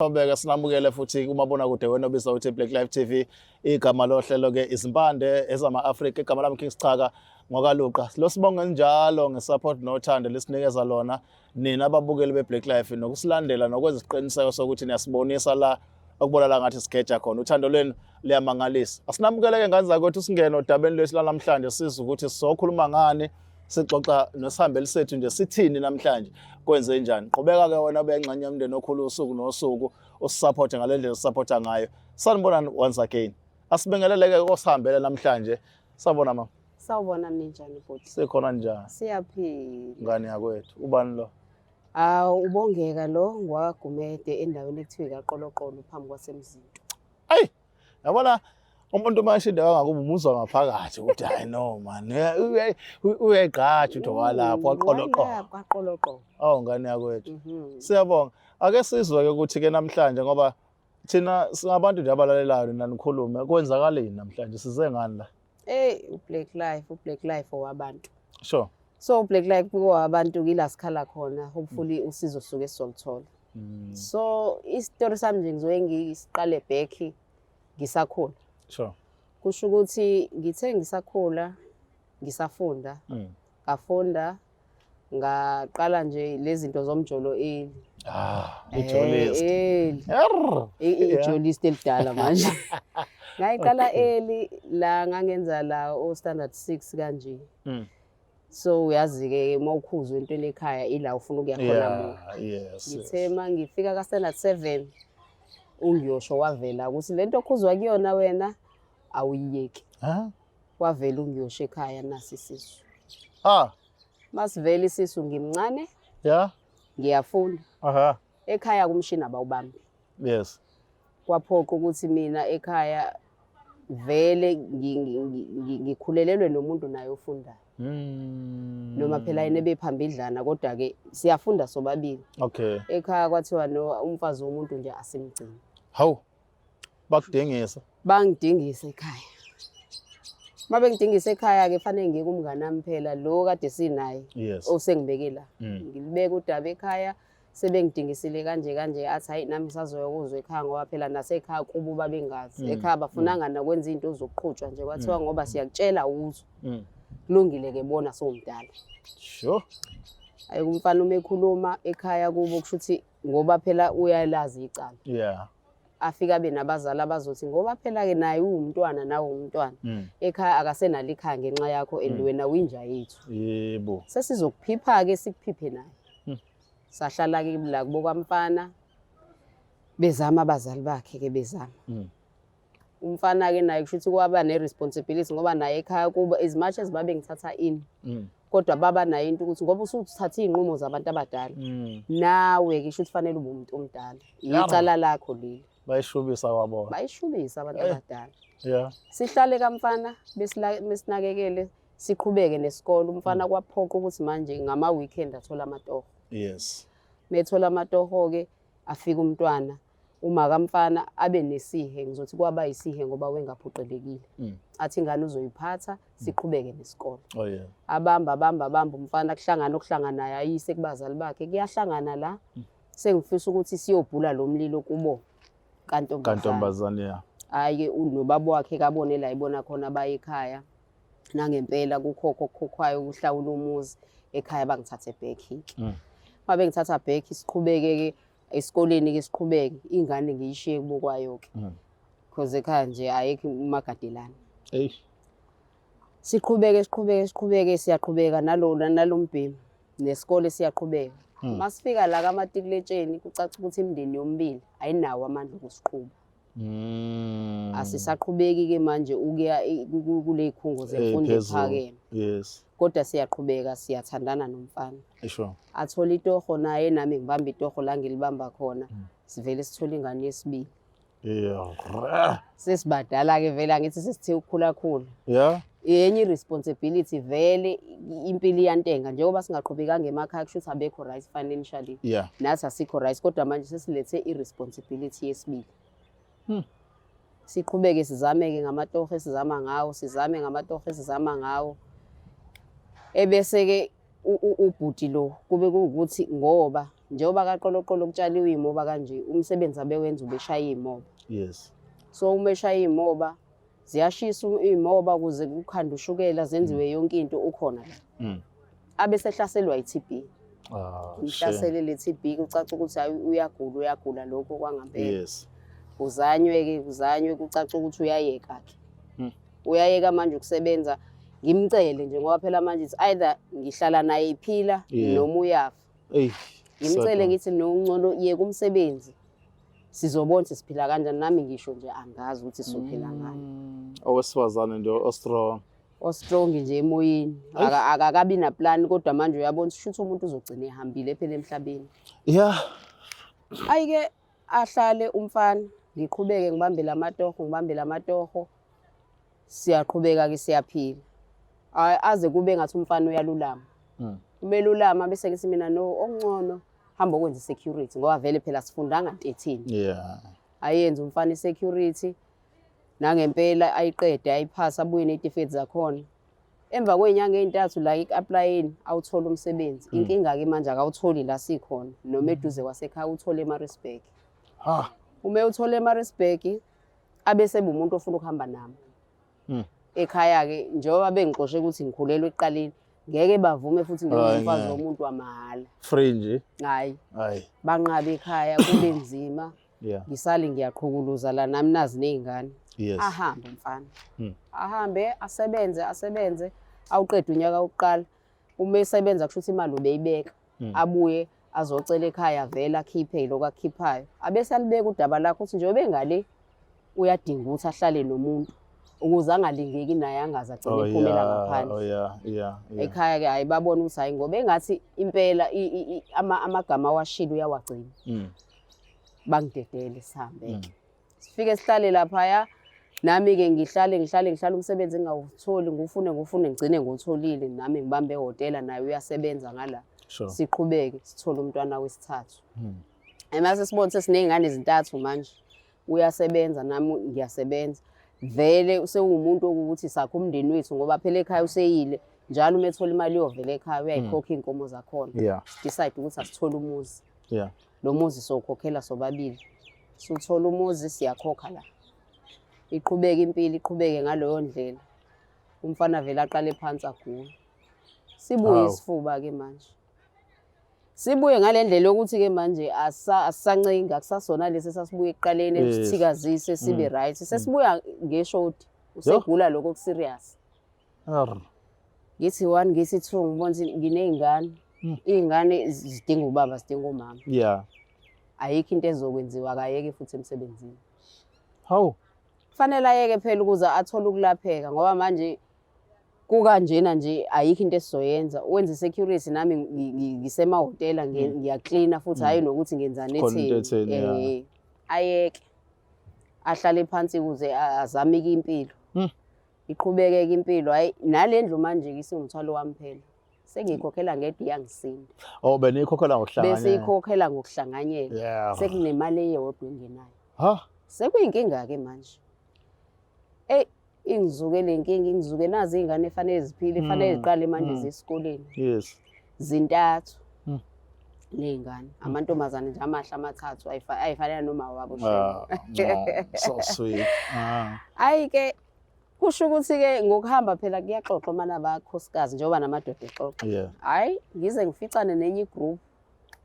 Obeka sinamukele futhi kumabonakude wena obizwa ukuthi Black Life TV igama lohlelo ke izimpande ezama Africa igama lami King Sichaka ngokaluqa lo sibonga njalo ngesupport nothando lesinikeza lona nina ababukeli beBlack Life nokusilandela nokwenza isiqiniseko sokuthi niyasibonisa la okubonala ngathi sikeja khona uthando lwenu liyamangalisa asinamukele ke ngane zakwethu singene odabeni lwesila namhlanje sizwe ukuthi sizokhuluma ngani sixoxa nosihambeli sethu nje sithini namhlanje kwenze njani qhubeka ke wena bengxenye yomndeni okhulu usuku nosuku usisupport ngalendlela usupporta ngayo sanibona once again asibingeleleke kosihambele namhlanje sabona mama sawubona ninjani bhuti sikhona njani siyaphila ngani yakwethu ubani lo ubongeka lo ngwagumede endaweni ekuthiwa kaQoloqolo phambi kwasemzinto ayi yabona umuntu mashinde wangakuba umuzwa ngaphakathi ukuthi hayi no man uyayigqaja uthi walapho kwaQoloqolo oh ngani yakwethu siyabonga ake sizwe ke ukuthi ke namhlanje ngoba thina singabantu nje abalalelayo nanikhulume kwenzakaleni namhlanje size ngani la uBlack Life owabantu sure so uBlack Life owabantu kila sikhala khona hopefully usizo suke sizolithola so istory sami nje ngizoye ngisiqale back ngisakhula sure kusho ukuthi ngithe ngisakhula ngisafunda ngafunda ngaqala nje lezi zinto zomjolo ijolist ijolist elidala manje ngayiqala la ngangenza la o standard 6 kanje so uyazi ke mawukhuzwe into ekhaya ila ufuna ukuya khona mo ngithe mangifika ka standard 7 ungiyosho wavela ukuthi lento okhuzwa kuyona wena awuyiyeki wavela ungiyosho ekhaya nasi isisu masivela isisu ngimncane ngiyafunda ekhaya kumshini abawubambi yes kwaphoqa ukuthi mina ekhaya vele ngikhulelelwe nomuntu naye ofundayo noma phela yena bephambidlana kodwa ke siyafunda sobabili okay ekhaya kwathiwa no umfazi womuntu nje asimgcini hawu bakudingisa bangidingisa ekhaya mabengidingisa ekhaya ke fanele ngike umngane nami phela lo kade sinaye osengibekela ngilibeka udaba ekhaya sebengidingisile kanje athi hayi nami sazoyokuzwa ekhaya ngoba phela nasekhaya kubo babengazi ekhaya bafunanga nakwenza izinto zokuqhutshwa nje kwathiwa ngoba siyakutshela uzwe kulungile ke bona somdala sure ayi umfana uma ekhuluma ekhaya kubo kushuthi ngoba phela uyalazi icala afika benabazali abazothi ngoba phela ke naye umntwana nawe umntwana ekhaya akasenalo ikhaya ngenxa yakho wena winja yethu yebo sesizokuphipha ke sikuphiphe naye sahlala ke la kubo kwamfana bezama abazali bakhe ke bezama umfana ke naye kushuthi kwaba neresponsibility ngoba naye ekhaya kuba as much as babe ngithatha in kodwa baba naye into ukuthi ngoba usuthatha izinqumo zabantu abadala nawe ke kushuthi fanele ube umuntu omdala icala lakho leli bayishubisa kwabona bayishubisa abantu abadala sihlale kamfana besinakekele siqhubeke nesikole umfana kwaphoqa ukuthi manje ngama weekend athola amatoho methola amatoho ke afika umntwana uma kamfana abe nesihe ngizothi kwaba isihe ngoba wengaphoqelekile athi ingane uzoyiphatha siqhubeke nesikole abamba umfana okuhlangana naye ayise kubazali bakhe kuyahlangana la sengifisa ukuthi siyobhula lo mlilo kubo kantombazane hayi unobaba wakhe kabone la ibona khona baye ekhaya nangempela kukhokho okukhokhwayo kuhlawula umuzi ekhaya bangithathe back mabe ngithatha back siqhubeke ke esikoleni ke siqhubeke ingane ngiyishiye kubo kwayo ke because ekhaya nje ayekho uMagadelane siqhubeke siyaqhubeka nalombhemi nesikole siyaqhubeka masifika la kaMatikletsheni kucaca ukuthi imindeni yomibili ayinawo amandla okusiqhuba asisaqhubeki ke manje ukuya kule ikhungo zemfundo ephakeme kodwa siyaqhubeka siyathandana nomfana athola itoho naye nami ngibamba itoho la ngilibamba khona sivele sithola ingane yesibili sesibadala ke vele angithi sesithe ukukhula yenye responsibility vele impilo iyantenga njengoba singaqhubekanga emakhaya kushuthi abekho right financially nathi asikho right kodwa manje sesilethe irresponsibility yesibili siqhubeke sizameke ngamatoho esizama ngawo sizame ngamatoho esizama ngawo ebese ke ubhuti lo kube kuwukuthi ngoba njengoba kaqoloqolo kutshaliwe iy'moba kanje umsebenzi abewenza ubeshaya iy'moba. Yes. So uma eshaya iy'moba ziyashisa iy'moba ukuze kukhandwe ushukela zenziwe yonke into ukhona la. Abese ehlaselwa i-TB. Ihlasele le TB kucaca ukuthi hayi uyagula lokho kwangempela. Yes. Kuzanywe kucaca ukuthi uyayeka-ke. Uyayeka manje ukusebenza ngimcele nje ngoba phela manje it's either ngihlala naye iphila noma uyafa. Ngimcele ngithi nongcono yeka umsebenzi. Sizobona siphila kanjani nami ngisho nje angazi ukuthi sizophila ngani. Owesifazane nje ostrong. Ostrong nje emoyeni. Akakabi na plan kodwa manje uyabona ukuthi umuntu uzogcina ehambile phela emhlabeni. Yeah. Ayike ahlale umfana ngiqhubeke ngibambe lamatoho. Siyaqhubeka ke siyaphila. Aze kube ngathi umfana uyalulama. Umelulama bese ngithi mina no ongcono hamba ukwenza security ngoba vele phela sifundanga 13. Yeah. Ayenza umfana security nangempela ayiqede ayiphasa abuye netifethi zakhona. Emva kwenyanga ezintathu la ik-applyeni awuthola umsebenzi. Inkinga ke manje akawutholi la sikhona noma eduze kwasekhaya uthole eMaritzburg. Uma uthole eMaritzburg abese umuntu ofuna ukuhamba nami. Ekhaya ke njengoba bengixoshe ukuthi ngikhulelwe eqaleni ngeke bavume futhi ngomfazi womuntu wamahala. Free nje. Hayi. Banqabe ekhaya kube nzima. Ngisali ngiyaqhukuluza la nami nazi nezingane. Ahambe mfana. Ahambe asebenze awuqeda unyaka wokuqala. Uma esebenza kusho ukuthi imali ubeyibeka. Abuye azocela ekhaya vela akhiphe lokho akhiphayo. Abese alibeka udaba lakho ukuthi njengoba engale uyadinga ukuthi ahlale nomuntu. Ukuze angalingeki naye angaze agcine ephumela ngaphandle. Ekhaya ke hayi babona ukuthi hayi ngoba engathi impela amagama washilo uyawagcina. Bangidedele sihambe. Sifike sihlale lapha nami ke ngihlale umsebenzi engawutholi ngufune ngigcine ngotholile nami ngibambe ehotela naye uyasebenza ngala. Siqhubeke sithola umntwana wesithathu. Emase sibone sesinezingane ezintathu manje. Uyasebenza nami ngiyasebenza. Vele usewumuntu ukuthi sakho umndeni wethu ngoba phela ekhaya useyile njalo uma ethola imali yovela ekhaya uyayikhokha inkomo zakhona. Decide ukuthi asithole umuzi. Lo muzi sokhokhela sobabili. Suthola umuzi siyakhokha la. Iqhubeke impilo iqhubeke ngaleyo ndlela. Umfana vele aqale phansi agula. Sibuye isifuba ke manje. Sibuye ngalendlela ukuthi ke manje asisancenga akusasona lesi sasibuye eqaleni esithikazise sibe right. Sesibuya ngeshoti usegula lokho ku serious. Ngithi 1 ngithi 2 ngibona ukuthi nginezingane. Izingane zidinga ubaba zidinga umama. Ayikho into ezokwenziwa akayeke futhi emsebenzini. Kufanele ayeke phela ukuze athole ukulapheka ngoba manje kukanjena nje ayikho into esizoyenza. Wenza security nami ngisemahotela ngiyacleana futhi hayi nokuthi ngenzani etheni. Ayeke ahlale phansi ukuze azame impilo. Iqhubeke impilo hayi nalendlu manje isingumthwalo wami phela. Sengikhokhela ngede yangisinda. Benikhokhela ngokuhlanganyela. Bese ikhokhela ngokuhlanganyela. Sekunemali eyodwa engenayo. Sekuyinkinga ke manje. Ingizuke lenkinga ingizuke nazi izingane efanele ziphile efanele ziqale manje zesikoleni. Zintathu. Lengane amantombazane nje amahle amathathu ayifanele noma wabo shema. So sweet. Ayike kusho ukuthi ke ngokuhamba phela kuyaxoxwa mana abakhosikazi njengoba namadoda exoxa. Hayi ngize ngificane nenye igroup.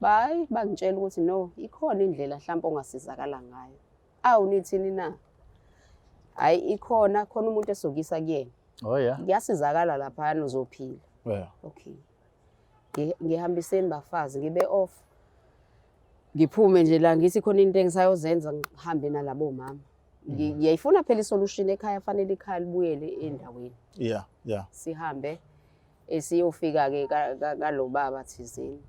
Bangitshela ukuthi no ikhona indlela mhlawumbe ongasizakala ngayo. Awu nithini na? Hayi ikhona umuntu esokisa kuyena. Ngiyasizakala lapha uzophila. Okay. Ngihambiseni bafazi ngibe off. Ngiphume nje la ngithi khona into engisayozenza ngihambe nalabo mama. Ngiyayifuna phela isolution ekhaya fanele ikhaya libuyele endaweni. Sihambe esiyofika ke kalo baba thizeni.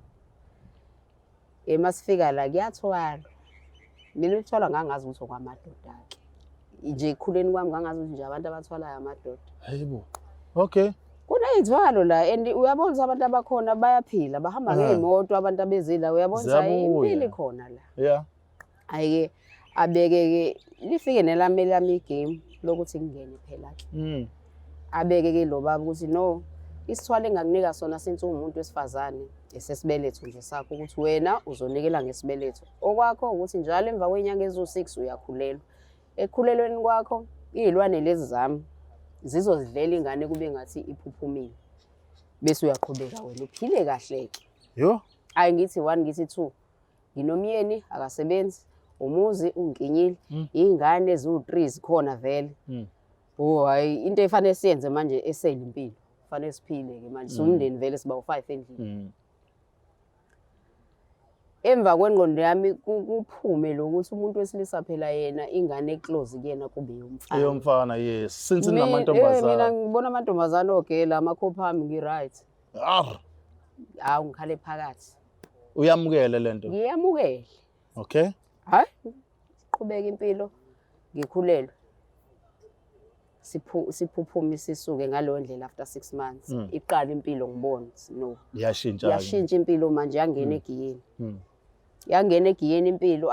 Masifika la kuyathwala. Mina ukuthola ngangazi ukuthi okwamadoda ke. Nje ekhuleni kwami ngangazi ukuthi nje abantu abathwalayo amadoda. Hayibo. Okay. Kunezithwalo la and uyabona abantu abakhona bayaphila bahamba ngeemoto abantu abezila uyabona impilo ikhona la. Ayike abeke ke lifike nelami igame lokuthi ngingene phela ke. Abeke ke lo baba ukuthi no isithwalo engakunika sona since umuntu wesifazane esesibeletho nje sakho ukuthi wena uzonikela ngesibeletho. Okwakho ukuthi njalo emva kwenyanga ezu6 uyakhulelwa. Ekukhulelweni kwakho izilwane lezi zami zizozidlela ingane kube ngathi iphuphumile. Bese uyaqhubeka wena uphile kahle ke. Yo. Hayi ngithi 1 ngithi 2. Nginomyeni akasebenzi, umuzi ungikinyile, ingane ezu3 zikhona vele. Oh hayi into efanele siyenze manje esele impilo. Kufanele siphile ke manje umndeni vele siba u5 endlini. Emva kwengqondo yami kuphume lokuthi umuntu wesilisa phela yena ingane eclose kuyena kube yomfana. Eyomfana yes. Since namantombazana. Mina ngibona amantombazana ogela amakhopha ami ngi-right. Hawu ngikhale phakathi. Uyamukele lento? Ngiyamukele. Okay. Hayi siqhubeka impilo ngikhulelwe. Siphuphuma sisuke ngaleyo ndlela after 6 months. Iqala impilo ngibona no. Yashintsha impilo manje yangena egiyeni. Yangena egiyeni impilo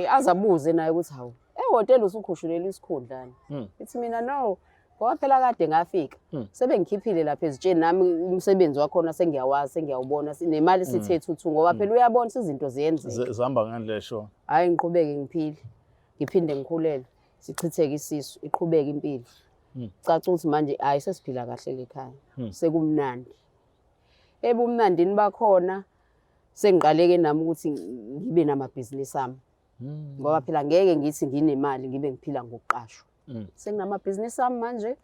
azabuze naye ukuthi hawu ehotela usukhushulelwa isikhundlana. Ithi mina no ngoba phela kade ngafika. Sebengikhiphile lapha ezitsheni nami umsebenzi wakhona sengiyawazi sengiyawubona nemali sithe thuthu ngoba phela uyabona izinto ziyenzeka. Zihamba ngendlela esho. Hayi ngiqhubeke ngiphile. Ngiphinde ngikhulelwe. Sichitheke isisu iqhubeka impilo. Caca ukuthi manje hayi sesiphila kahle ekhaya. Sekumnandi. Ebumnandini bakhona sengiqaleke nami ukuthi ngibe namabhizinisi ami. Ngoba phela ngeke ngithi nginemali ngibe ngiphila ngokuqashwa. Senginamabhizinisi ami manje.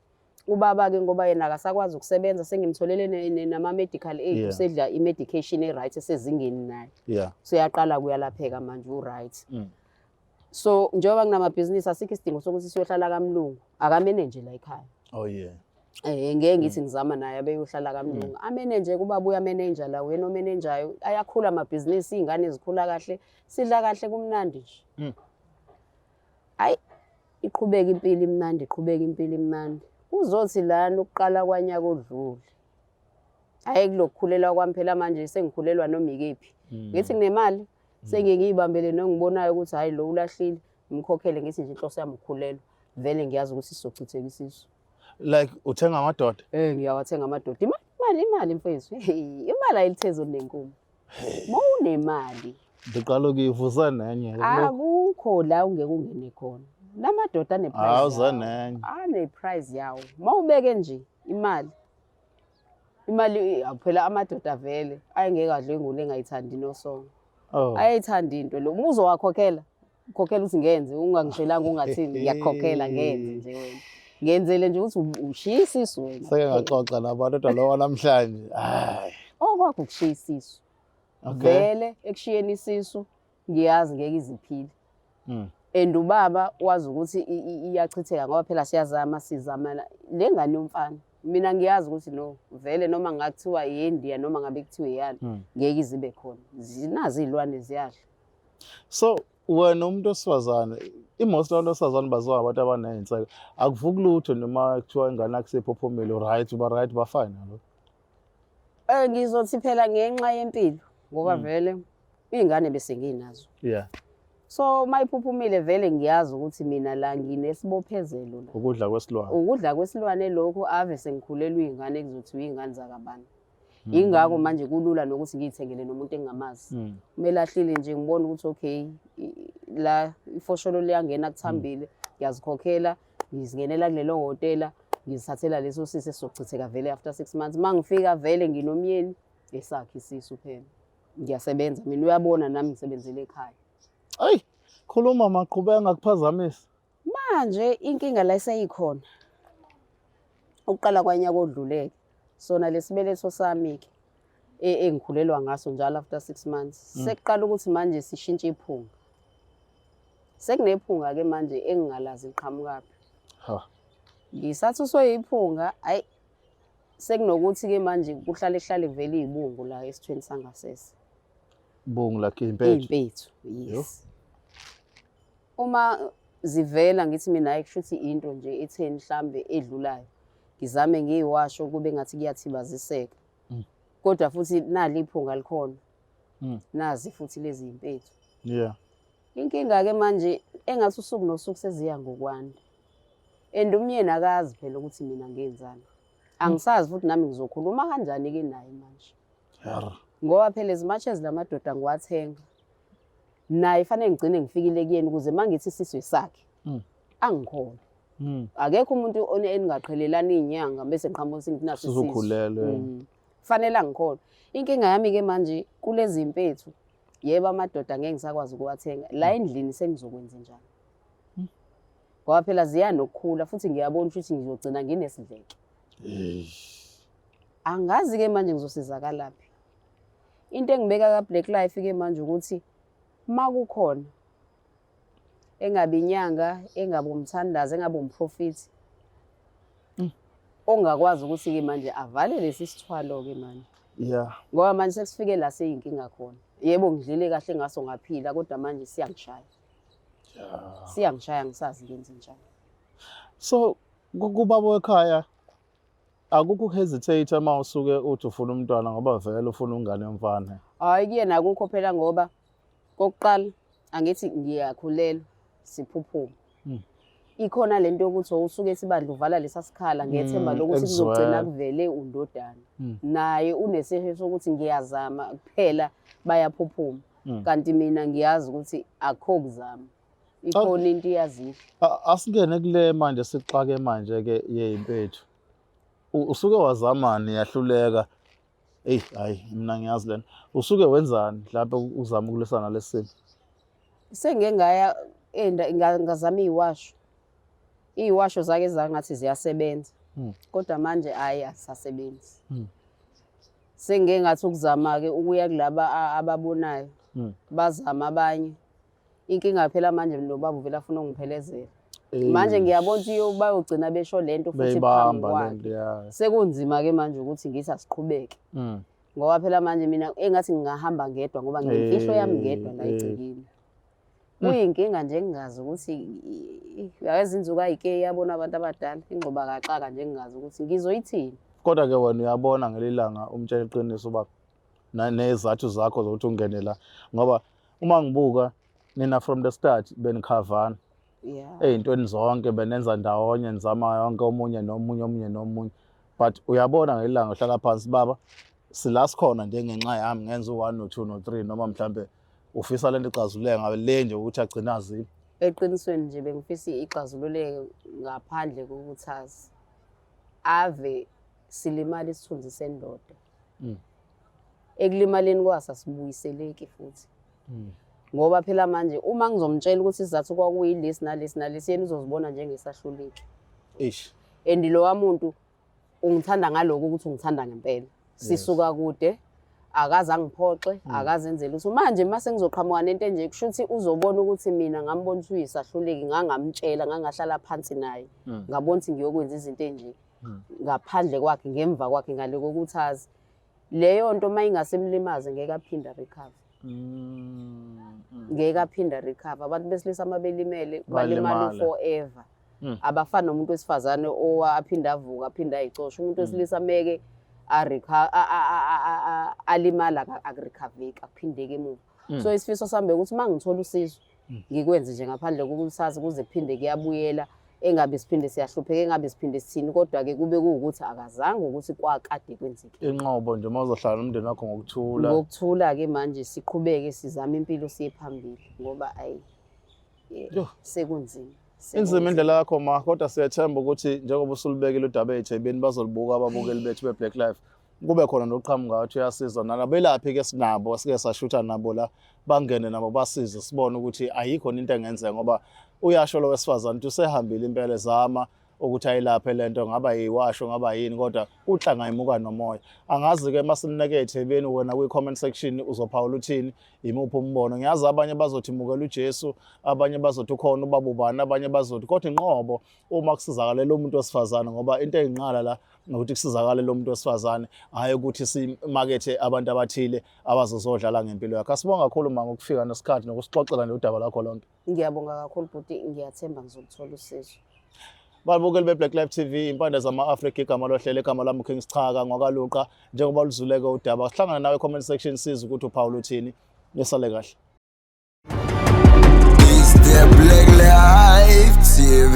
Ubaba ke ngoba yena akasakwazi ukusebenza sengimtholele nama medical aid usedla imedication eright esezingeni naye. Yeah. So yaqala kuyalapheka manje uright. So njengoba nginamabhizinisi asikho isidingo sokuthi siyohlala kaMlungu akamanager la ekhaya. Oh yeah. Ngeke ngithi ngizama naye abeyohlala kaMlungu. Amanager kuba buya manager la wena omanajayo ayakhula amabhizinisi izingane zikhula kahle sidla kahle kumnandi nje. Hayi iqhubeka impilo imnandi iqhubeka impilo imnandi. Uzothi lana ukuqala kwanyaka odlule. Hayi kulokukhulela kwami phela manje sengikhulelwa noma ikephi. Ngithi nginemali sengiyibambele nongibonayo ukuthi hayi lo ulahlile ngimkhokhele ngithi nje inhloso yami ukukhulelwa vele ngiyazi ukuthi sizochitheka isisu. Like uthenga amadoda? Ngiyawathenga amadoda. Imali mfethu. Imali ayilithezwe nenkumo. Mawunemali. Ngiqala ukuyivusa nenye. Akukho la ungeke ungene khona. Lamadoda ane price. Awuza nenye. Ane price yawo. Mawubeke nje imali. Imali phela amadoda vele ayengeke adle ingane engayithandi nosongo. Ayayithanda into lo muzo wakhokhela. Ukhokhela ukuthi ngenze ungangishelanga ungathini ngiyakhokhela ngenze nje wena. Ngenzele nje ukuthi ushisa isisu wena. Seke ngaxoxa nabantu lo namhlanje. Hayi. Okwakho ukushiya isisu. Vele ekushiyeni isisu ngiyazi ngeke iziphile. And ubaba wazi ukuthi iyachitheka ngoba phela siyazama sizamana lengane yomfana. Mina ngiyazi ukuthi no vele noma ngathiwa iIndia noma ngabe kuthiwa iyani ngeke izibe khona. Zinazi izilwane ziyadla. So wena umuntu osifazane most abantu osifazane baziwa abantu abanentseka akuvuki lutho noma kuthiwa ingane akusephophomelo right uba right ba fine lo. Ngizothi phela ngenxa yempilo ngoba vele izingane bese nginazo. Yeah. So mayiphuphumile vele ngiyazi ukuthi mina la nginesibophezelo la. Ukudla kwesilwane. Ukudla kwesilwane lokho ave sengikhulelwa izingane ekuzothiwa izingane zakabani. Ingakho manje kulula nokuthi ngiyithengele nomuntu engamazi. Umelahlile nje ngibona ukuthi okay la ifosholo liyangena kuthambile ngiyazikhokhela ngizingenela kulelo hotela ngizithathela leso sisi esizochitheka vele after 6 months mangifika vele nginomyeni esakhe isisu phela. Ngiyasebenza mina uyabona nami ngisebenzele ekhaya. Ay, khuluma maqhubeka ngakuphazamisa. Manje inkinga la iseyikhona. Ukuqala kwanyaka odluleke. Sona lesibeletho sami ke engikhulelwa ngaso njalo after 6 months. Sekuqala ukuthi manje sishintshe iphunga. Sekunephunga ke manje engingalazi iqhamukaphi. Ngisathi soyiphunga hayi sekunokuthi ke manje kuhlale vele izibungu la esithweni sangasese. Bungu lakhe impethu. Impethu, yes. Uma zivela ngithi mina hayi kushuthi into nje etheni mhlambe edlulayo. Ngizame ngiyiwasho kube ngathi kuyathibaziseka. Kodwa futhi nali iphunga likhona. Nazi futhi lezi impethu. Yeah. Inkinga ke manje engathi usuku nosuku seziya ngokwanda. And umyeni akazi phela ukuthi mina ngenzani. Angisazi futhi nami ngizokhuluma kanjani-ke naye manje. Ngoba phela as much as la madoda ngiwathenga, naye fanele ngigcine ngifikile kuyena ukuze uma ngithi isizwe sakhe angikhona. Akekho umuntu eningaqhelelani iy'nyanga bese ngiqhamuka ukuthi naso sizokhulelwe. Fanele angikhona. Inkinga yami-ke manje kulezi mpethu, yebo amadoda ngeke ngisakwazi ukuwathenga. La endlini sengizokwenza njani? Ngoba phela ziya nokukhula futhi ngiyabona ukuthi ngizogcina nginesidleke. Angazi-ke manje ngizosizakalaphi. Into engibeka ka-Black Life-ke manje ukuthi uma kukhona engabe inyanga, engabe umthandazi, engabe umprofiti ongakwazi ukuthi-ke manje avale lesi sithwalo-ke manje. Ngoba manje sekusifike la seyinkinga khona. Yebo ngidlile kahle ngaso ngaphila kodwa manje siyangishaya. Siyangishaya ngisazi ngenze njani. So kubaba ekhaya akukho hesitate uma usuke uthi ufuna umntwana ngoba vele ufuna ungane yomfana. Hayi kuyena akukho phela ngoba kokuqala angithi ngiyakhulelwa siphuphuma. Ikhona lento yokuthi usuke sibandla uvala lesa sikhala ngethemba lokuthi kuzogcina kuvele undodana. Naye unesehlo sokuthi ngiyazama kuphela bayaphuphuma. Kanti mina ngiyazi ukuthi akho kuzama. Ikhona into iyaziyo. Asingene kule manje sixake manje-ke yey'mpethu. Usuke wazamani yahluleka. Hayi mina ngiyazi lena. Usuke wenzani mhlawumbe uzama ukulwisana lesimo? Sengike ngaya ngazama iy'washo. Iy'washo zake zangathi ziyasebenza. Kodwa manje hayi asisasebenzi. Sengike ngathi ukuzama-ke ukuya kulaba ababonayo. Bazama abanye. Inkinga phela manje nobaba uvela afuna ungiphelezela. Manje ngiyabona ukuthi bayogcina besho lento futhi phambi kwakhe. Sekunzima-ke manje ukuthi ngithi asiqhubeke. Ngoba phela manje mina engathi ngingahamba ngedwa ngoba ngiyimfihlo yami ngedwa la egcekeni. Kuyinkinga nje engingazi ukuthi yazi inzuku ayike yabona abantu abadala ingqoba kaxaka nje engingazi ukuthi ngizoyithini. Kodwa-ke wena uyabona ngelilanga umtshela iqiniso ubaba nezathu zakho zokuthi ungene la ngoba uma ngibuka nina from the start benikhavana. Ey'ntweni zonke benenza ndawonye nizama yonke omunye nomunye. But uyabona ngelilanga uhlala phansi baba sila sikhona nje ngenxa yami ngenza u-1 no-2 no-3 noma mhlambe ufisa lento ixazululeke ngabe le nje ukuthi agcina azile. Eqinisweni nje bengifisa ixazululeke ngaphandle kokuthazi. Ave silimala isithunzi sendoda. Ekulimaleni kwasa sibuyiseleki futhi. Ngoba phela manje uma ngizomtshela ukuthi isizathu kwakuyilesi nalesi yena uzozibona njengesahluleki. And lo wamuntu ungithanda ngaloko ukuthi ungithanda ngempela. Sisuka kude akaze angiphoxe, akaze enzele ukuthi manje mase ngizoqhamuka nento enje kusho ukuthi uzobona ukuthi mina ngambona ukuthi uyisahluleki ngangamtshela ngangahlala phansi naye. Ngabona ukuthi ngiyokwenza izinto enje ngaphandle kwakhe ngemva kwakhe ngale kokuthazi. Leyo nto mayingasemlimaze ngeke aphinda recover. Ngeke aphinda recover. Abantu besilisa ababelimele balimala forever. Abafana nomuntu wesifazane owaphinda avuka aphinda ayicosha. Umuntu wesilisa meke alimala akurecover akuphindeke emuva. So isifiso sami ukuthi mangithola usizo ngikwenze nje ngaphandle kokuthazi kuze kuphinde kuyabuyela engabe siphinde siyahlupheka engabe siphinde sithini kodwa-ke kube kuwukuthi akazange ukuthi kwakade kwenzeke. Inqobo nje mawuzohlala nomndeni wakho ngokuthula. Ngokuthula-ke manje siqhubeke sizame impilo siye phambili ngoba ayi sekunzima. Inzima indlela yakho ma kodwa siyathemba ukuthi njengoba usulibekile udaba e-JB bazolibuka ababukeli bethu be-Black Life kube khona noqhamuka wathi uyasiza nabelaphi-ke sinabo sike sashutha nabo la bangene nabo basize sibone ukuthi ayikho into engenzeka ngoba uyasho lo wesifazane ukuthi usehambile impela zama ukuthi ayilaphe lento ngaba yiwasho ngaba yini kodwa uhlanga imuka nomoya. Angazi-ke masineke e-JB wena kwi-comment section uzophawula uthini imuphi umbono. Ngiyazi abanye bazothi mukela uJesu, abanye bazothi ukhona ubaba ubani, abanye bazothi kodwa inqobo uma kusizakale lo muntu wesifazane ngoba into eyinqala la ukuthi kusizakale lo muntu wesifazane hayi ukuthi simakethe abantu abathile abazozodlala ngempilo yakhe. Asibonga kakhulu mama ukufika nesikhathi nokusixoxela nje udaba lakho lonke. Ngiyabonga kakhulu bhuti, ngiyathemba ngizoluthola usizo. Babukeli be-Black Life TV impande zama-Afrika igama lohlele igama lami uKing Sichaka ngokaluqa njengoba luzuleke udaba sihlangana nawe comment section siza ukuthi uphawula uthini nesale kahle. Is the Black Life TV